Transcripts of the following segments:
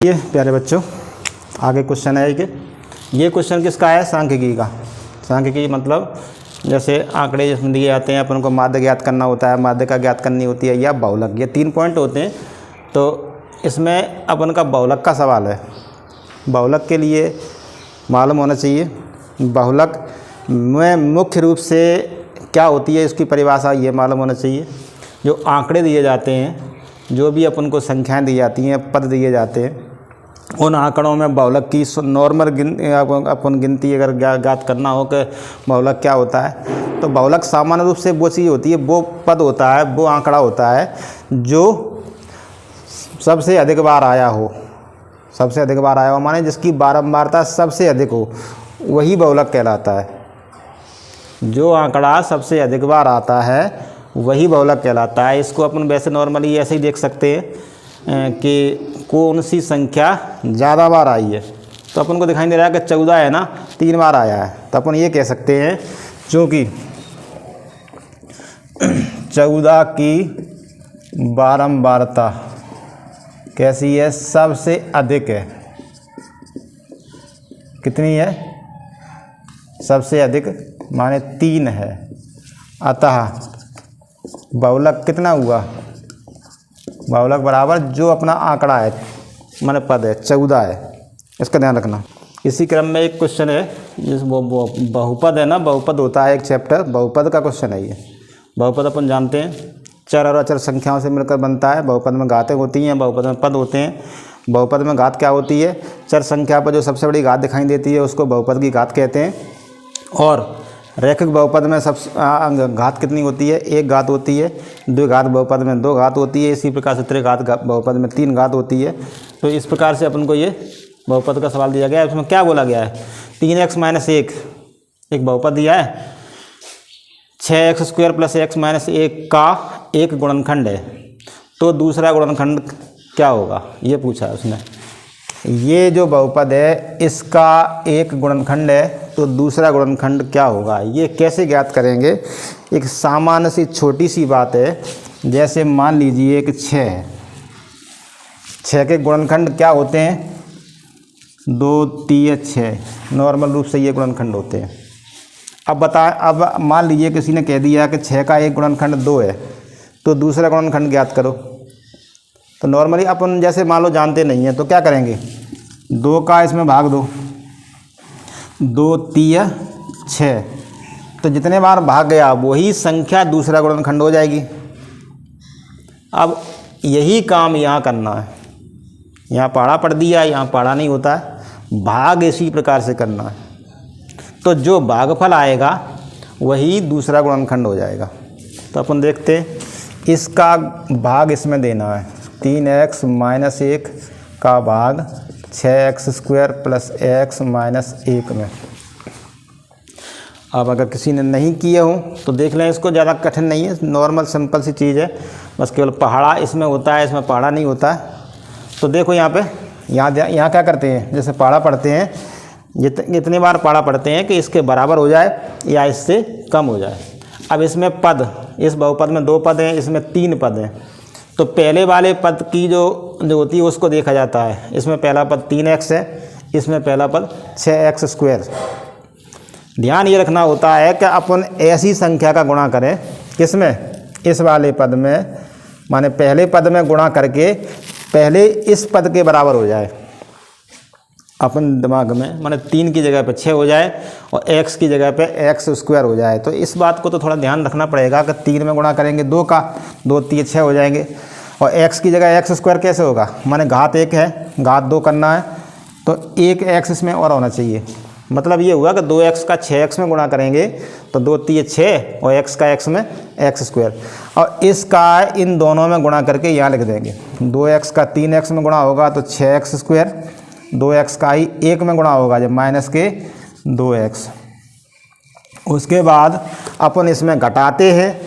ये प्यारे बच्चों, आगे क्वेश्चन है कि ये क्वेश्चन किसका है? सांख्यिकी का। सांख्यिकी मतलब जैसे आंकड़े जिसमें दिए जाते हैं, अपन को माध्य ज्ञात करना होता है, माध्यिका ज्ञात करनी होती है, या बहुलक, ये 3 पॉइंट होते हैं। तो इसमें अपन का बहुलक का सवाल है। बहुलक के लिए मालूम होना चाहिए बहुलक में मुख्य रूप से क्या होती है, इसकी परिभाषा ये मालूम होना चाहिए। जो आंकड़े दिए जाते हैं, जो भी अपन को संख्याएं दी जाती हैं, पद दिए जाते हैं, उन आंकड़ों में बहुलक की नॉर्मल अपन गिनती अगर ज्ञात करना हो कि बहुलक क्या होता है, तो बहुलक सामान्य रूप से वो चीज़ होती है, वो पद होता है, वो आंकड़ा होता है जो सबसे अधिक बार आया हो। सबसे अधिक बार आया हो माने जिसकी बारंबारता सबसे अधिक हो, वही बहुलक कहलाता है। जो आंकड़ा सबसे अधिक बार आता है वही बहुलक कहलाता है। इसको अपन वैसे नॉर्मली ऐसे ही देख सकते हैं कि कौन सी संख्या ज़्यादा बार आई है। तो अपन को दिखाई दे रहा है कि 14 है ना, 3 बार आया है, तो अपन ये कह सकते हैं क्योंकि 14 की बारंबारता कैसी है? सबसे अधिक है। कितनी है? सबसे अधिक माने 3 है। अतः बहुलक कितना हुआ? बहुलक बराबर जो अपना आंकड़ा है माने पद है 14 है। इसका ध्यान रखना। इसी क्रम में एक क्वेश्चन है जिस वो बहुपद है ना, बहुपद होता है एक चैप्टर, बहुपद का क्वेश्चन है ये। बहुपद अपन जानते हैं चर और अचर संख्याओं से मिलकर बनता है। बहुपद में घातें होती हैं, बहुपद में पद होते हैं। बहुपद में घात क्या होती है? चर संख्या पर जो सबसे बड़ी घात दिखाई देती है उसको बहुपद की घात कहते हैं। और रैखिक बहुपद में सब घात कितनी होती है? 1 घात होती है। द्विघात बहुपद में 2 घात होती है। इसी प्रकार से त्रिघात बहुपद में 3 घात होती है। तो इस प्रकार से अपन को ये बहुपद का सवाल दिया गया है। उसमें क्या बोला गया है? 3x - 1 एक बहुपद दिया है। 6x² + x - 1 का एक गुणनखंड है, तो दूसरा गुणनखंड क्या होगा ये पूछा है उसने। ये जो बहुपद है इसका एक गुणनखंड है, तो दूसरा गुणनखंड क्या होगा? ये कैसे ज्ञात करेंगे? एक सामान्य सी छोटी सी बात है। जैसे मान लीजिए कि 6 के गुणनखंड क्या होते हैं? 2, 3, 6 नॉर्मल रूप से ये गुणनखंड होते हैं। अब मान लीजिए किसी ने कह दिया कि 6 का एक गुणनखंड 2 है, तो दूसरा गुणनखंड ज्ञात करो। तो नॉर्मली अपन जैसे मान लो जानते नहीं हैं तो क्या करेंगे? 2 का इसमें भाग दो, 2, 3, 6, तो जितने बार भाग गया वही संख्या दूसरा गुणनखंड हो जाएगी। अब यही काम यहाँ करना है। यहाँ पहाड़ा पढ़ दिया, यहाँ पहाड़ा नहीं होता है, भाग इसी प्रकार से करना है। तो जो भागफल आएगा वही दूसरा गुणनखंड हो जाएगा। तो अपन देखते हैं, इसका भाग इसमें देना है। 3x - 1 का भाग 6x² + x - 1 में। अब अगर किसी ने नहीं किए हो तो देख लें, इसको ज़्यादा कठिन नहीं है, नॉर्मल सिंपल सी चीज़ है। बस केवल पहाड़ा इसमें होता है, इसमें पहाड़ा नहीं होता है। तो देखो यहाँ पे, यहाँ क्या करते हैं? जैसे पहाड़ा पढ़ते हैं, जितने बार पहाड़ा पढ़ते हैं कि इसके बराबर हो जाए या इससे कम हो जाए। अब इसमें पद, इस बहुपद में 2 पद हैं, इसमें 3 पद हैं। तो पहले वाले पद की जो होती है उसको देखा जाता है। इसमें पहला पद 3x है, इसमें पहला पद 6x²। ध्यान ये रखना होता है कि अपन ऐसी संख्या का गुणा करें, किसमें? इस वाले पद में, माने पहले पद में गुणा करके पहले इस पद के बराबर हो जाए अपन दिमाग में, माने 3 की जगह पे 6 हो जाए और x की जगह पे x² हो जाए। तो इस बात को तो थोड़ा ध्यान रखना पड़ेगा कि 3 में गुणा करेंगे 2 का, 2, 3, 6 हो जाएंगे। और x की जगह x² कैसे होगा? माने घात 1 है, घात 2 करना है, तो 1 x इसमें और होना चाहिए। मतलब ये हुआ कि 2x का 6x में गुणा करेंगे तो 2, 3, 6 और x का x में x²। और इसका इन दोनों में गुणा करके यहाँ लिख देंगे। 2x का 3x में गुणा होगा तो 6x², 2x का ही 1 में गुणा होगा जब -2x। उसके बाद अपन इसमें घटाते हैं,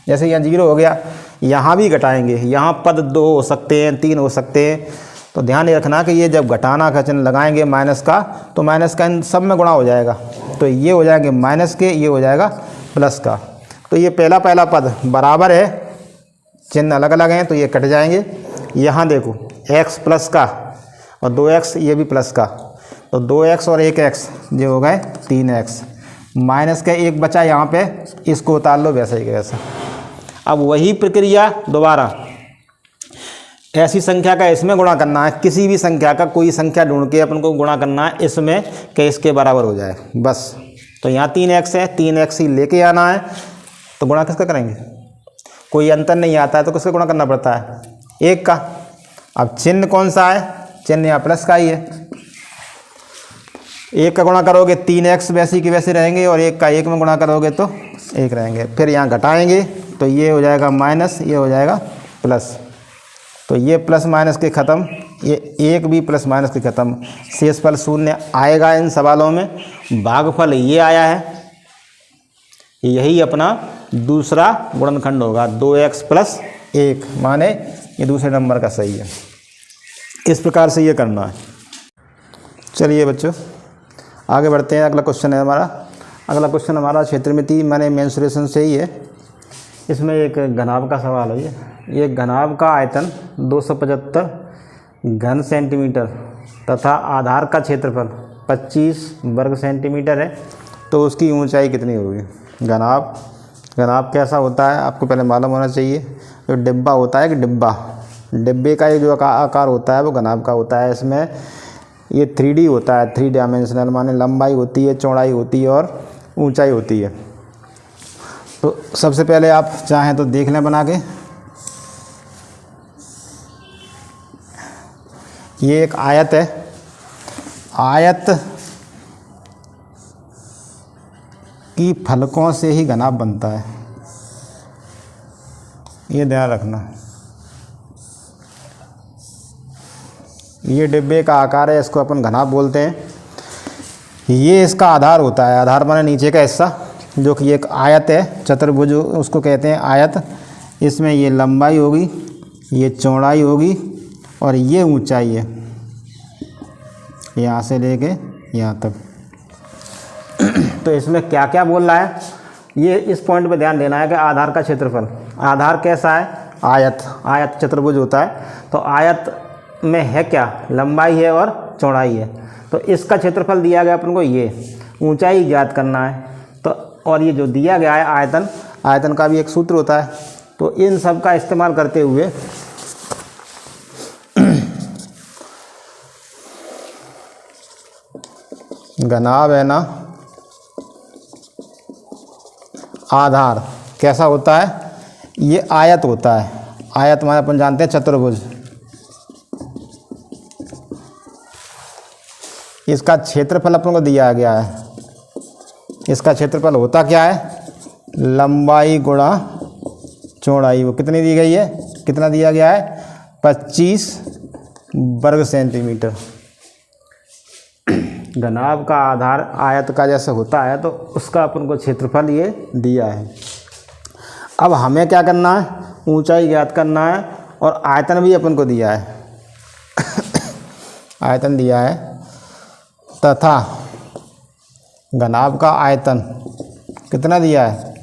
जैसे यहाँ 0 हो गया, यहाँ भी घटाएंगे। यहाँ पद 2 हो सकते हैं, 3 हो सकते हैं। तो ध्यान ये रखना कि ये जब घटाना का चिन्ह लगाएंगे माइनस का, तो माइनस का इन सब में गुणा हो जाएगा। तो ये हो जाएंगे माइनस के, ये हो जाएगा प्लस का। तो ये पहला पद बराबर है, चिन्ह अलग अलग हैं तो ये कट जाएंगे। यहाँ देखो x प्लस का और 2x ये भी प्लस का, तो 2x और 1x ये हो गए 3x, माइनस का एक बचा यहाँ पे, इसको उतार लो वैसे ही वैसे। अब वही प्रक्रिया दोबारा, ऐसी संख्या का इसमें गुणा करना है, किसी भी संख्या का कोई संख्या ढूंढ के अपन को गुणा करना है इसमें कि इसके बराबर हो जाए बस। तो यहाँ 3x है, 3x ही लेके आना है, तो गुणा किसका करेंगे, कोई अंतर नहीं आता है तो किसका गुणा करना पड़ता है, 1 का। अब चिन्ह कौन सा है, चिन्ह यहाँ प्लस का ही है। 1 का गुणा करोगे 3x वैसे की वैसे रहेंगे, और 1 का 1 में गुणा करोगे तो 1 रहेंगे। फिर यहाँ घटाएंगे तो ये हो जाएगा माइनस, ये हो जाएगा प्लस, तो ये प्लस माइनस के ख़त्म, ये 1 भी प्लस माइनस के ख़त्म, शेषफल 0 आएगा इन सवालों में। भागफल ये आया है, यही अपना दूसरा गुणनखंड होगा, 2x + 1, माने ये दूसरे नंबर का सही है। इस प्रकार से ये करना है। चलिए बच्चों आगे बढ़ते हैं। अगला क्वेश्चन है हमारा, अगला क्वेश्चन हमारा क्षेत्रमिति माने मेंसुरेशन से ही है। इसमें एक घनाभ का सवाल है। ये घनाभ का आयतन 275 घन सेंटीमीटर तथा आधार का क्षेत्रफल 25 वर्ग सेंटीमीटर है, तो उसकी ऊंचाई कितनी होगी। घनाभ कैसा होता है आपको पहले मालूम होना चाहिए। जो डिब्बा होता है कि डिब्बे का ये जो आकार होता है वो घनाभ का होता है। इसमें ये 3D होता है, 3 डायमेंशनल, माने लंबाई होती है, चौड़ाई होती है और ऊंचाई होती है। तो सबसे पहले आप चाहें तो देख लें बना के। ये एक आयत है, आयत की फलकों से ही घनाभ बनता है, ये ध्यान रखना। ये डिब्बे का आकार है, इसको अपन घनाभ बोलते हैं। ये इसका आधार होता है, आधार माने नीचे का हिस्सा, जो कि एक आयत है, चतुर्भुज उसको कहते हैं आयत। इसमें ये लंबाई होगी, ये चौड़ाई होगी और ये ऊंचाई है, यहाँ से लेके यहाँ तक। तो इसमें क्या क्या बोल रहा है, ये इस पॉइंट पे ध्यान देना है कि आधार का क्षेत्रफल, आधार कैसा है, आयत चतुर्भुज होता है। तो आयत में है क्या, लंबाई है और चौड़ाई है। तो इसका क्षेत्रफल दिया गया अपन को, ये ऊंचाई ज्ञात करना है। तो और ये जो दिया गया है आयतन का भी एक सूत्र होता है। तो इन सब का इस्तेमाल करते हुए घनाभ है ना, आधार कैसा होता है, ये आयत होता है। आयत माने अपन जानते हैं चतुर्भुज। इसका क्षेत्रफल अपन को दिया गया है। इसका क्षेत्रफल होता क्या है, लंबाई गुणा चौड़ाई। वो कितनी दी गई है, कितना दिया गया है, 25 वर्ग सेंटीमीटर। घनाभ का आधार आयत का जैसे होता है, तो उसका अपन को क्षेत्रफल ये दिया है। अब हमें क्या करना है, ऊंचाई ज्ञात करना है, और आयतन भी अपन को दिया है। आयतन दिया है, तथा घनाभ का आयतन कितना दिया है,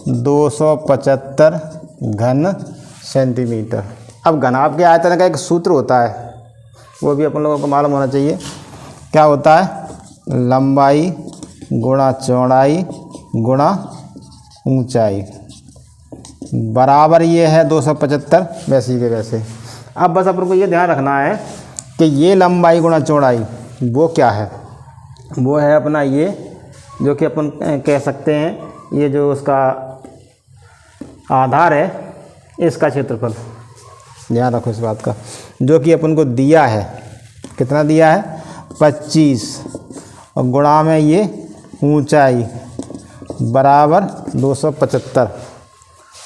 275 घन सेंटीमीटर। अब घनाभ के आयतन का एक सूत्र होता है, वो भी अपन लोगों को मालूम होना चाहिए। क्या होता है, लंबाई गुणा चौड़ाई गुणा ऊंचाई बराबर ये है 275 वैसे के वैसे। अब बस अपन को ये ध्यान रखना है कि ये लंबाई गुणा चौड़ाई वो क्या है, वो है अपना ये, जो कि अपन कह सकते हैं ये जो उसका आधार है, इसका क्षेत्रफल। ध्यान रखो इस बात का, जो कि अपन को दिया है, कितना दिया है, 25, और गुणा में ये ऊंचाई बराबर 275।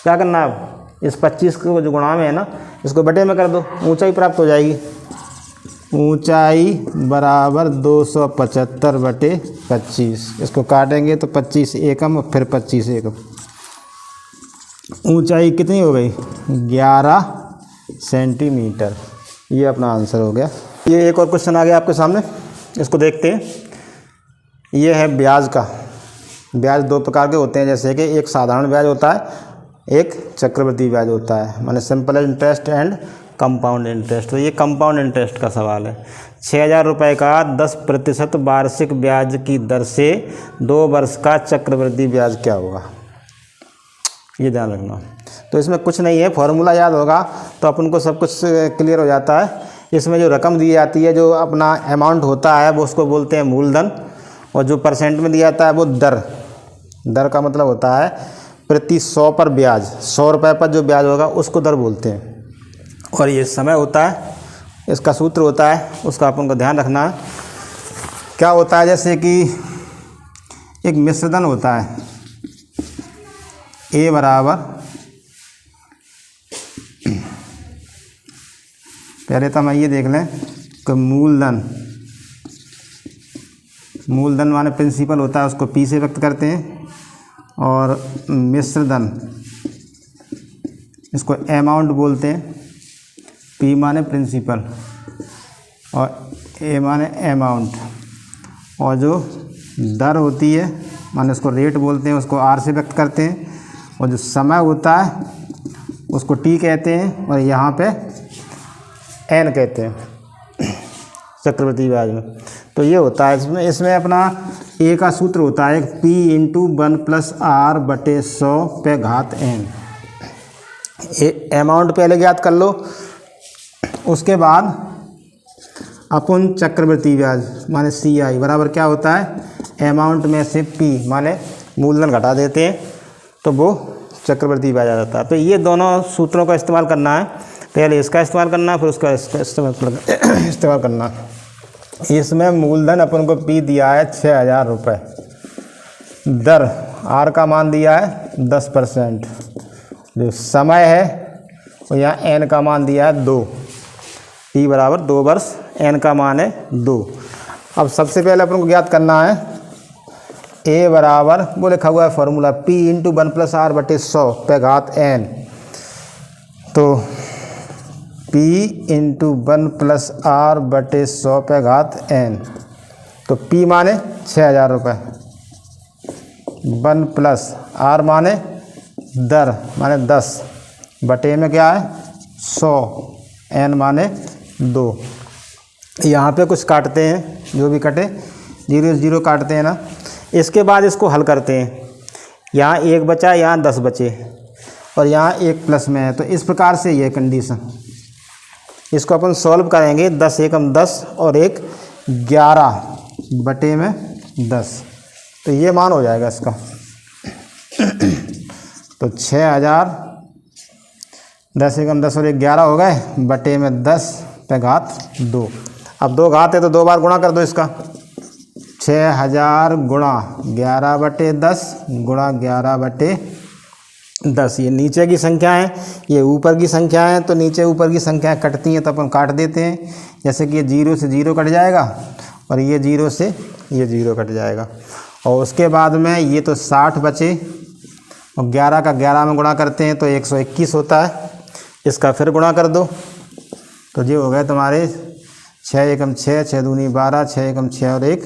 क्या करना है, अब इस 25 को जो गुणा में है ना, इसको बटे में कर दो, ऊंचाई प्राप्त हो जाएगी। ऊंचाई बराबर 275 बटे 25। इसको काटेंगे तो 25 एकम और फिर 25 एकम। ऊंचाई कितनी हो गई, 11 सेंटीमीटर। ये अपना आंसर हो गया। ये एक और क्वेश्चन आ गया आपके सामने, इसको देखते हैं। ये है ब्याज का। ब्याज दो प्रकार के होते हैं, जैसे कि एक साधारण ब्याज होता है, एक चक्रवृद्धि ब्याज होता है, माने simple interest and compound interest. तो ये कंपाउंड इंटरेस्ट का सवाल है। 6,000 रुपये का 10% वार्षिक ब्याज की दर से 2 वर्ष का चक्रवृद्धि ब्याज क्या होगा, ये ध्यान रखना। तो इसमें कुछ नहीं है, फॉर्मूला याद होगा तो अपन को सब कुछ क्लियर हो जाता है। इसमें जो रकम दी जाती है, जो अपना अमाउंट होता है, वो उसको बोलते हैं मूलधन, और जो परसेंट में दिया जाता है वो दर। दर का मतलब होता है प्रति 100 पर ब्याज, 100 रुपये पर जो ब्याज होगा उसको दर बोलते हैं। और ये समय होता है, इसका सूत्र होता है, उसका अपन को ध्यान रखना है। क्या होता है, जैसे कि एक मिश्रधन होता है, ए बराबर, पहले तो हम ये देख लें कि मूलधन, मूलधन माने प्रिंसिपल होता है, उसको पी से व्यक्त करते हैं। और मिश्रधन, इसको अमाउंट बोलते हैं, पी माने प्रिंसिपल और ए माने अमाउंट। और जो दर होती है माने उसको रेट बोलते हैं, उसको आर से व्यक्त करते हैं। और जो समय होता है उसको टी कहते हैं, और यहाँ पे एन कहते हैं चक्रवृद्धि ब्याज में। तो ये होता है इसमें अपना ए का सूत्र होता है पी इंटू 1 + r/100 पे घात एन। अमाउंट पहले ज्ञात कर लो, उसके बाद अपन चक्रवृद्धि ब्याज माने CI बराबर क्या होता है, अमाउंट में से पी माने मूलधन घटा देते हैं, तो वो चक्रवृद्धि ब्याज आ जाता है। तो ये दोनों सूत्रों का इस्तेमाल करना है, पहले इसका इस्तेमाल करना, फिर उसका इस्तेमाल करना। इसमें मूलधन अपन को पी दिया है 6,000 रुपये, दर आर का मान दिया है 10%, जो समय है और यहाँ एन का मान दिया है 2, पी बराबर 2 वर्ष, एन का मान है 2। अब सबसे पहले अपन को ज्ञात करना है ए बराबर, वो लिखा हुआ है फॉर्मूला पी इंटू 1 + r/100 पे घात एन। तो P इंटू 1 + r/100 पे घात एन। तो P माने 6,000 रुपये, 1 + r माने दर माने 10, बटे में क्या है 100, एन माने 2। यहाँ पे कुछ काटते हैं, जो भी कटे 0 से 0 काटते हैं ना। इसके बाद इसको हल करते हैं, यहाँ 1 बचा, यहाँ 10 बचे, और यहाँ 1 प्लस में है। तो इस प्रकार से ये कंडीशन, इसको अपन सॉल्व करेंगे। 10 एकम 10 और 1 11 बटे में 10, तो ये मान हो जाएगा इसका। तो 6,000, 10 एकम 10 और 1 11 हो गए, बटे में 10 पे घात 2। अब 2 घात है तो 2 बार गुणा कर दो इसका। 6,000 गुणा 11/10 गुणा 11/10। ये नीचे की संख्या है, ये ऊपर की संख्या है, तो नीचे ऊपर की संख्याएं कटती हैं तो अपन काट देते हैं। जैसे कि ये 0 से 0 कट जाएगा, और ये 0 से ये 0 कट जाएगा। और उसके बाद में ये तो 60 बचे, और 11 का 11 में गुणा करते हैं तो 121 होता है। इसका फिर गुणा कर दो, तो ये हो गए तुम्हारे 6 एकम 6, 6 दूनी 12, 6 एकम 6 और 1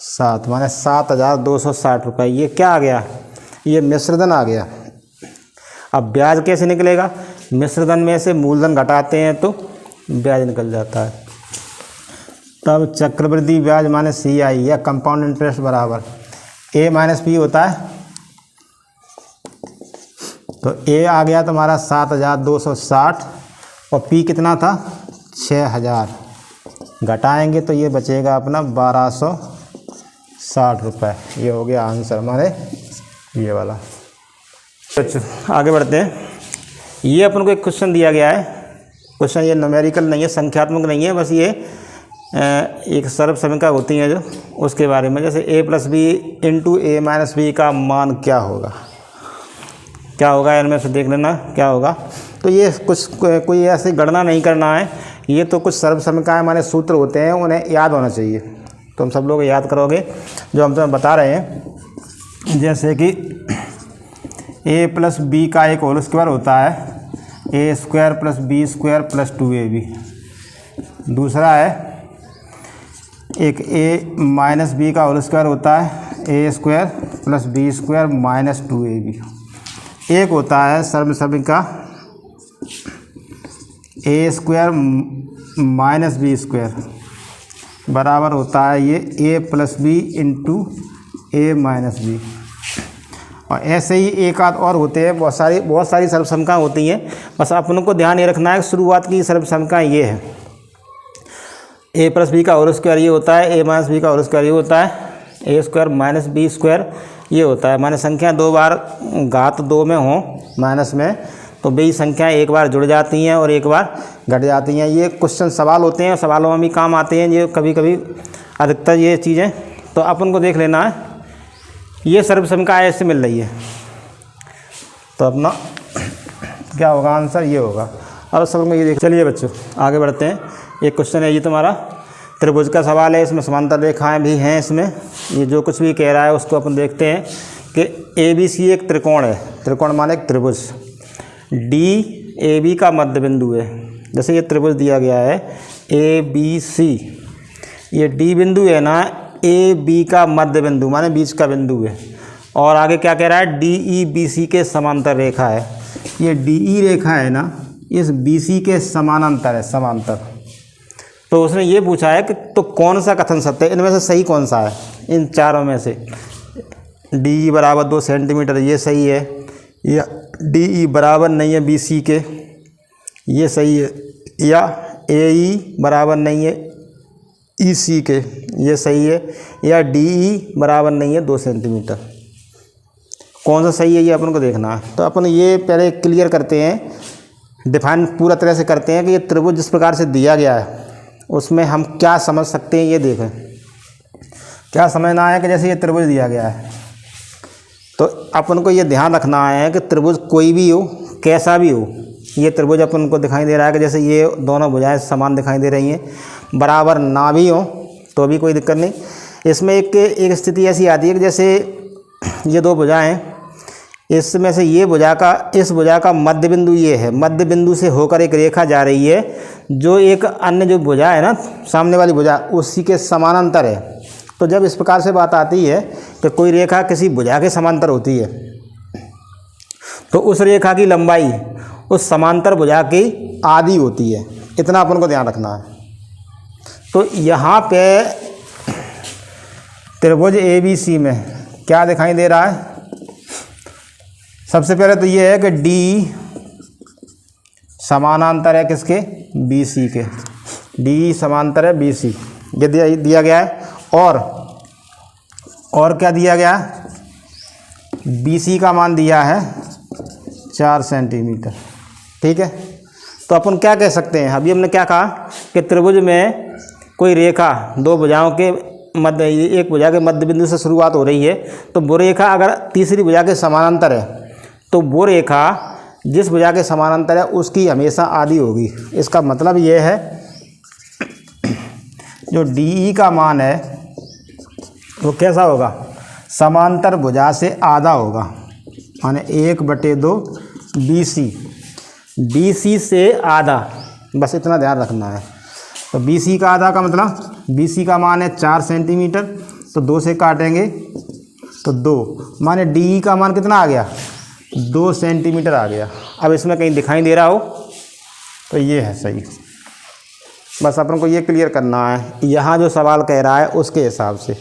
7, माने 7,260 रुपये। ये क्या आ गया, ये मिश्रधन आ गया। अब ब्याज कैसे निकलेगा, मिश्रधन में से मूलधन घटाते हैं तो ब्याज निकल जाता है। तब चक्रवृद्धि ब्याज माने CI या कंपाउंड इंटरेस्ट बराबर A - P होता है। तो A आ गया तुम्हारा 7,260, और P कितना था 6,000, घटाएंगे तो ये बचेगा अपना 1,260 रुपये। ये हो गया आंसर हमारे ये वाला। अच्छा आगे बढ़ते हैं। ये अपन को एक क्वेश्चन दिया गया है। क्वेश्चन ये न्यूमेरिकल नहीं है, संख्यात्मक नहीं है, बस ये एक सर्वसमीका होती है जो, उसके बारे में। जैसे A + B into A - B का मान क्या होगा, क्या होगा, इनमें से देख लेना क्या होगा। तो ये कुछ कोई ऐसी गणना नहीं करना है, ये तो कुछ सर्वसमीकाएं माने सूत्र होते हैं, उन्हें याद होना चाहिए। तो हम सब लोग याद करोगे जो हम तुम्हें बता रहे हैं। जैसे कि A + B का एक होल स्क्वायर होता है A² + B² + 2AB। दूसरा है एक A - B का होल स्क्वायर होता है A² + B² - 2AB। एक होता है सर्वसमीका ए स्क्वायर माइनस बी स्क्वायर बराबर होता है ये ए प्लस बी इंटू ए माइनस बी। और ऐसे ही एक आध और होते हैं, बहुत सारी सर्वसमकाएँ होती हैं। बस अपन को ध्यान ये रखना है शुरुआत की सर्वसमकाएँ ये है, ए प्लस बी का होल स्क्वायर ये होता है, ए माइनस बी का होल स्क्वायर ये होता है, ए स्क्वायर माइनस बी स्क्वायर ये होता है। माने संख्या दो बार घात दो में हो माइनस में तो बी संख्याएँ एक बार जुड़ जाती हैं और एक बार घट जाती हैं। ये क्वेश्चन सवाल होते हैं और सवालों में भी काम आते हैं ये कभी कभी अधिकतर ये चीज़ें। तो अपन को देख लेना है ये सर्वसमकाएँ ऐसे मिल रही है तो अपना क्या होगा आंसर ये होगा। अब सब में ये देख, चलिए बच्चों आगे बढ़ते हैं। एक क्वेश्चन है ये तुम्हारा त्रिभुज का सवाल है, इसमें समांतर रेखाएं भी हैं। इसमें ये जो कुछ भी कह रहा है उसको अपन देखते हैं कि ए बी सी एक त्रिकोण है, त्रिकोण माने एक त्रिभुज, डी ए बी का मध्य बिंदु है। जैसे ये त्रिभुज दिया गया है ए बी सी, ये डी बिंदु है ना ए बी का मध्य बिंदु माने बीच का बिंदु है। और आगे क्या कह रहा है डी ई बी सी के समांतर रेखा है। ये डी ई रेखा है ना इस बी सी के समानांतर है, समांतर। तो उसने ये पूछा है कि तो कौन सा कथन सत्य है, इनमें से सही कौन सा है इन चारों में से। डी ई बराबर 2 सेंटीमीटर ये सही है, या डी ई बराबर नहीं है बी सी के ये सही है, या ए ई बराबर नहीं है ई सी के ये सही है, या डी ई बराबर नहीं है 2 सेंटीमीटर। कौन सा सही है ये अपन को देखना है। तो अपन ये पहले क्लियर करते हैं, डिफाइन पूरा तरह से करते हैं कि ये त्रिभुज जिस प्रकार से दिया गया है उसमें हम क्या समझ सकते हैं। ये देखें क्या समझना है कि जैसे ये त्रिभुज दिया गया है तो अपन को ये ध्यान रखना है कि त्रिभुज कोई भी हो कैसा भी हो, ये त्रिभुज अपन को दिखाई दे रहा है कि जैसे ये दोनों भुजाएं समान दिखाई दे रही हैं, बराबर ना भी हो तो भी कोई दिक्कत नहीं। इसमें एक स्थिति ऐसी आती है कि जैसे ये दो भुजाएं, इसमें से ये भुजा का इस भुजा का मध्य बिंदु ये है, मध्य बिंदु से होकर एक रेखा जा रही है जो एक अन्य जो भुजा है ना सामने वाली भुजा उसी के समानांतर है। तो जब इस प्रकार से बात आती है कि कोई रेखा किसी भुजा के समांतर होती है तो उस रेखा की लंबाई उस समांतर भुजा की आधी होती है, इतना अपन को ध्यान रखना है। तो यहाँ पे त्रिभुज ए बी सी में क्या दिखाई दे रहा है, सबसे पहले तो ये है कि डी समानांतर है किसके बी सी के, डी समांतर है बी सी ये दिया गया है। और क्या दिया गया है बी सी का मान दिया है 4 सेंटीमीटर, ठीक है। तो अपन क्या कह सकते हैं, अभी हमने क्या कहा कि त्रिभुज में कोई रेखा दो भुजाओं के मध्य, एक भुजा के मध्य बिंदु से शुरुआत हो रही है तो वो रेखा अगर तीसरी भुजा के समानांतर है तो वो रेखा जिस भुजा के समानांतर है उसकी हमेशा आधी होगी। इसका मतलब ये है जो डी ई का मान है वो कैसा होगा, समांतर भुजा से आधा होगा, माने 1/2 बी सी, बी सी से आधा, बस इतना ध्यान रखना है। तो बी सी का आधा का मतलब बी सी का मान है 4 सेंटीमीटर, तो 2 से काटेंगे तो 2, माने डी ई का मान कितना आ गया 2 सेंटीमीटर आ गया। अब इसमें कहीं दिखाई दे रहा हो तो ये है सही। बस अपन को ये क्लियर करना है यहाँ जो सवाल कह रहा है उसके हिसाब से।